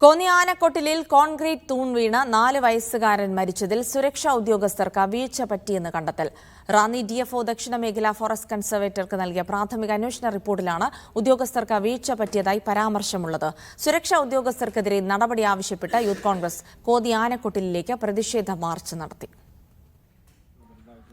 Konni ആനക്കൊട്ടിലിൽ concrete തൂൺ വീണ് 4 വയസ്സുകാരൻ മരിച്ചതിൽ സുരക്ഷാ ഉദ്യോഗസ്ഥർക്ക് വീഴ്ച പറ്റിയെന്ന് കണ്ടെത്തൽ. റാന്നി ഡിഎഫ്ഒ ദക്ഷിണ മേഖല ഫോറസ്റ്റ് കൺസർവേറ്റർക്ക് നൽകിയ പ്രാഥമിക അന്വേഷണ റിപ്പോർട്ടിലാണ് ഉദ്യോഗസ്ഥർക്ക് വീഴ്ച പറ്റിയതായി പരാമർശമുള്ളത്. സുരക്ഷാ ഉദ്യോഗസ്ഥർക്കെതിരെ നടപടി ആവശ്യപ്പെട്ട് യൂത്ത് കോൺഗ്രസ് കോന്നി ആനക്കൊട്ടിലിലേക്ക് പ്രതിഷേധ മാർച്ച് നടത്തി.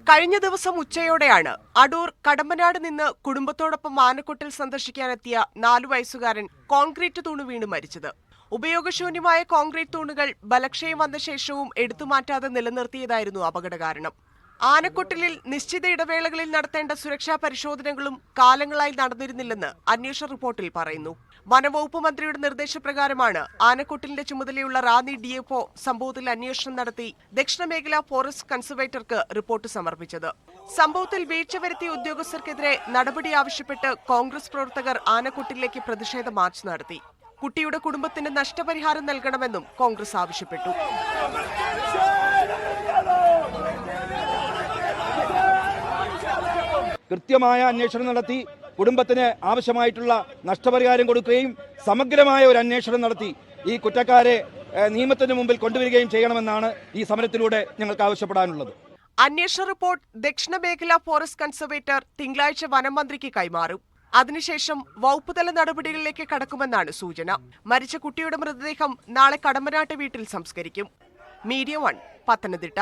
കഴിഞ്ഞ ദിവസം ഉച്ചയോടെയാണ് അടൂർ കടമ്പനാട് നിന്ന് കുടുംബത്തോടൊപ്പം ആനക്കൊട്ടിൽ സന്ദർശിക്കാനെത്തിയ 4 വയസ്സുകാരൻ കോൺക്രീറ്റ് തൂണ് വീണ് മരിച്ചത്. ഉപയോഗശൂന്യമായ കോൺക്രീറ്റ് തൂണുകൾ ബലക്ഷയം വന്ന ശേഷവും എടുത്തുമാറ്റാതെ നിലനിർത്തിയതായിരുന്നു അപകട കാരണം. ആനക്കൊട്ടിലിൽ നിശ്ചിത ഇടവേളകളിൽ നടത്തേണ്ട സുരക്ഷാ പരിശോധനകളും കാലങ്ങളായി നടന്നിരുന്നില്ലെന്ന് അന്വേഷണ റിപ്പോർട്ടിൽ പറയുന്നു. വനവകുപ്പ് മന്ത്രിയുടെ നിർദ്ദേശപ്രകാരമാണ് ആനക്കൊട്ടിലിന്റെ ചുമതലയുള്ള റാന്നി ഡിഎഫ്ഒ സംഭവത്തിൽ അന്വേഷണം നടത്തി ദക്ഷിണ മേഖല ഫോറസ്റ്റ് കൺസർവേറ്റർക്ക് റിപ്പോർട്ട് സമർപ്പിച്ചത്. സംഭവത്തിൽ വീഴ്ച വരുത്തിയ ഉദ്യോഗസ്ഥർക്കെതിരെ നടപടി ആവശ്യപ്പെട്ട് കോൺഗ്രസ് പ്രവർത്തകർ ആനക്കൊട്ടിലേക്ക് പ്രതിഷേധ മാർച്ച് നടത്തി. കുട്ടിയുടെ കുടുംബത്തിന് നഷ്ടപരിഹാരം നൽകണമെന്നും കോൺഗ്രസ് ആവശ്യപ്പെട്ടു. കൃത്യമായ അന്വേഷണം നടത്തി കുടുംബത്തിന് ആവശ്യമായിട്ടുള്ള നഷ്ടപരിഹാരം കൊടുക്കുകയും സമഗ്രമായ ഒരു അന്വേഷണം നടത്തി ഈ കുറ്റക്കാരെ നിയമത്തിന് മുമ്പിൽ കൊണ്ടുവരികയും ചെയ്യണമെന്നാണ് ഈ സമരത്തിലൂടെ ഞങ്ങൾക്ക് ആവശ്യപ്പെടാനുള്ളത്. അന്വേഷണ റിപ്പോർട്ട് ദക്ഷിണ മേഖല ഫോറസ്റ്റ് കൺസർവേറ്റർ തിങ്കളാഴ്ച വനം മന്ത്രിക്ക് കൈമാറും. അതിനുശേഷം വകുപ്പുതല നടപടികളിലേക്ക് കടക്കുമെന്നാണ് സൂചന. മരിച്ച കുട്ടിയുടെ മൃതദേഹം നാളെ കടമ്പനാട്ട് വീട്ടിൽ സംസ്കരിക്കും. മീഡിയ 1 പത്തനംതിട്ട.